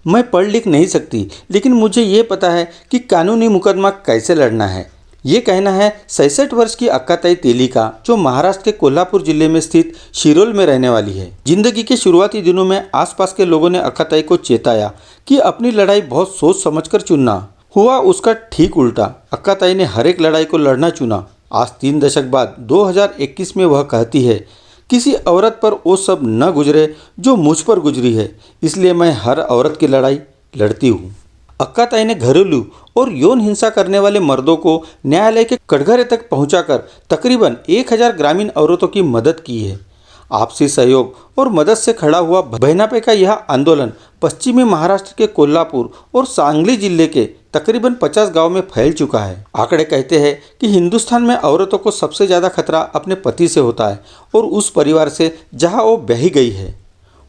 मैं पढ़ लिख नहीं सकती, लेकिन मुझे ये पता है कि कानूनी मुकदमा कैसे लड़ना है। ये कहना है 66 वर्ष की अक्काताई तेली का, जो महाराष्ट्र के कोल्हापुर जिले में स्थित शिरोल में रहने वाली है। जिंदगी के शुरुआती दिनों में आसपास के लोगों ने अक्काताई को चेताया कि अपनी लड़ाई बहुत सोच समझकर चुनना। हुआ उसका ठीक उल्टा। अक्काताई ने हर एक लड़ाई को लड़ना चुना। आज 3 दशक बाद 2021 में वह कहती है, किसी औरत पर वो सब न गुजरे जो मुझ पर गुजरी है, इसलिए मैं हर औरत की लड़ाई लड़ती हूँ। अक्काताई ने घरेलू और यौन हिंसा करने वाले मर्दों को न्यायालय के कटघरे तक पहुंचाकर तकरीबन 1000 ग्रामीण औरतों की मदद की है। आपसी सहयोग और मदद से खड़ा हुआ बहनापे का यह आंदोलन पश्चिमी महाराष्ट्र के कोल्हापुर और सांगली जिले के तकरीबन 50 गांव में फैल चुका है। आंकड़े कहते हैं कि हिंदुस्तान में औरतों को सबसे ज़्यादा खतरा अपने पति से होता है और उस परिवार से जहां वो ब्याही गई है।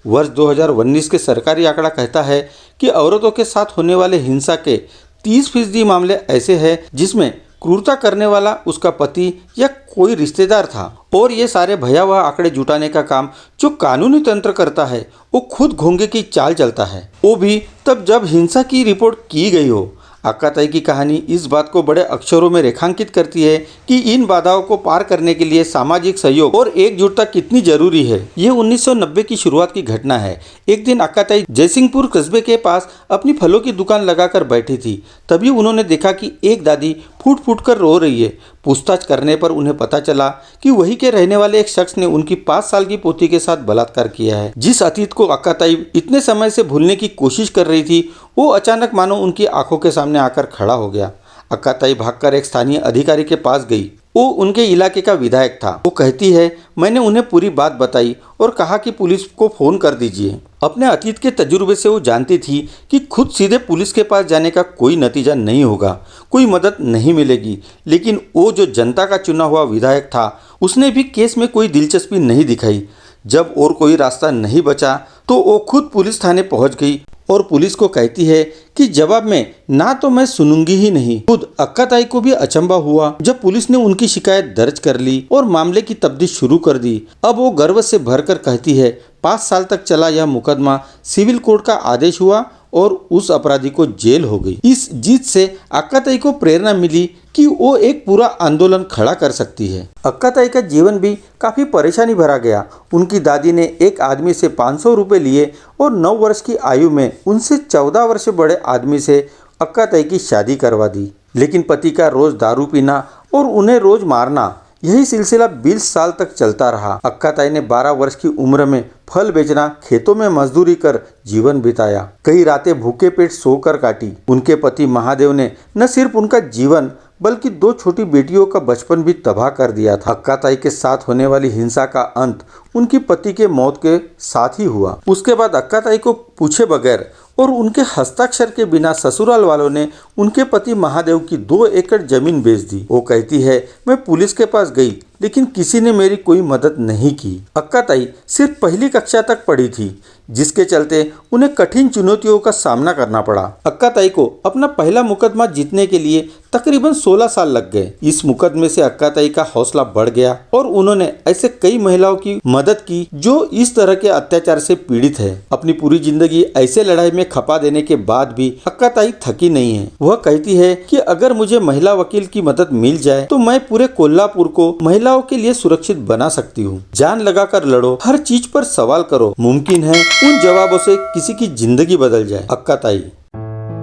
वर्ष 2019 के सरकारी आंकड़ा कहता है कि औरतों के साथ होने वाले हिंसा के 30% मामले ऐसे हैं जिसमें क्रूरता करने वाला उसका पति या कोई रिश्तेदार था। और ये सारे भयावह आंकड़े जुटाने का काम जो कानूनी तंत्र करता है, वो खुद घोंगे की चाल चलता है, वो भी तब जब हिंसा की रिपोर्ट की गई हो। अक्काताई की कहानी इस बात को बड़े अक्षरों में रेखांकित करती है कि इन बाधाओं को पार करने के लिए सामाजिक सहयोग और एकजुटता कितनी जरूरी है। ये 1990 की शुरुआत की घटना है। एक दिन अक्काताई जयसिंहपुर कस्बे के पास अपनी फलों की दुकान लगाकर बैठी थी। तभी उन्होंने देखा कि एक दादी फूट फूट कर रो रही है। पूछताछ करने पर उन्हें पता चला कि वहीं के रहने वाले एक शख्स ने उनकी 5 साल की पोती के साथ बलात्कार किया है। जिस अतीत को अक्काताई इतने समय से भूलने की कोशिश कर रही थी, वो अचानक मानो उनकी आंखों के सामने आकर खड़ा हो गया। अक्काताई भागकर एक स्थानीय अधिकारी के पास गई। वो उनके इलाके का विधायक था। वो कहती है, मैंने उन्हें पूरी बात बताई और कहा कि पुलिस को फ़ोन कर दीजिए। अपने अतीत के तजुर्बे से वो जानती थी कि खुद सीधे पुलिस के पास जाने का कोई नतीजा नहीं होगा, कोई मदद नहीं मिलेगी। लेकिन वो जो जनता का चुना हुआ विधायक था, उसने भी केस में कोई दिलचस्पी नहीं दिखाई। जब और कोई रास्ता नहीं बचा तो वो खुद पुलिस थाने पहुंच गई और पुलिस को कहती है कि जवाब में ना तो मैं सुनूंगी ही नहीं। खुद अक्काताई को भी अचंभा हुआ जब पुलिस ने उनकी शिकायत दर्ज कर ली और मामले की तफ्तीश शुरू कर दी। अब वो गर्व से भरकर कहती है, 5 साल तक चला यह मुकदमा, सिविल कोर्ट का आदेश हुआ और उस अपराधी को जेल हो गई। इस जीत से अक्काताई को प्रेरणा मिली कि वो एक पूरा आंदोलन खड़ा कर सकती है। अक्काताई का जीवन भी काफ़ी परेशानी भरा गया। उनकी दादी ने एक आदमी से 500 रुपये लिए और 9 वर्ष की आयु में उनसे 14 वर्ष बड़े आदमी से अक्काताई की शादी करवा दी। लेकिन पति का रोज़ दारू पीना और उन्हें रोज़ मारना, यही सिलसिला 20 साल तक चलता रहा। अक्काताई ने 12 वर्ष की उम्र में फल बेचना, खेतों में मजदूरी कर जीवन बिताया। कई रातें भूखे पेट सोकर काटी। उनके पति महादेव ने न सिर्फ उनका जीवन बल्कि 2 छोटी बेटियों का बचपन भी तबाह कर दिया था। अक्काताई के साथ होने वाली हिंसा का अंत उनकी पति के मौत के साथ ही हुआ। उसके बाद अक्काताई को पूछे बगैर और उनके हस्ताक्षर के बिना ससुराल वालों ने उनके पति महादेव की 2 एकड़ जमीन बेच दी। वो कहती है, मैं पुलिस के पास गई लेकिन किसी ने मेरी कोई मदद नहीं की। अक्काताई सिर्फ पहली कक्षा तक पढ़ी थी, जिसके चलते उन्हें कठिन चुनौतियों का सामना करना पड़ा। अक्काताई को अपना पहला मुकदमा जीतने के लिए तकरीबन 16 साल लग गए। इस मुकदमे से अक्काताई का हौसला बढ़ गया और उन्होंने ऐसे कई महिलाओं की मदद की जो इस तरह के अत्याचार से पीड़ित है। अपनी पूरी जिंदगी ऐसे लड़ाई में खपा देने के बाद भी अक्काताई थकी नहीं है। वह कहती है कि अगर मुझे महिला वकील की मदद मिल जाए तो मैं पूरे कोल्हापुर को महिलाओं के लिए सुरक्षित बना सकती हूँ। जान लगाकर लड़ो, हर चीज पर सवाल करो, मुमकिन है उन जवाबों से किसी की जिंदगी बदल जाए। अक्काताई।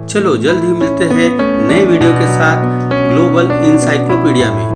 चलो जल्द ही मिलते हैं नए वीडियो के साथ ग्लोबल इंसाइक्लोपीडिया में।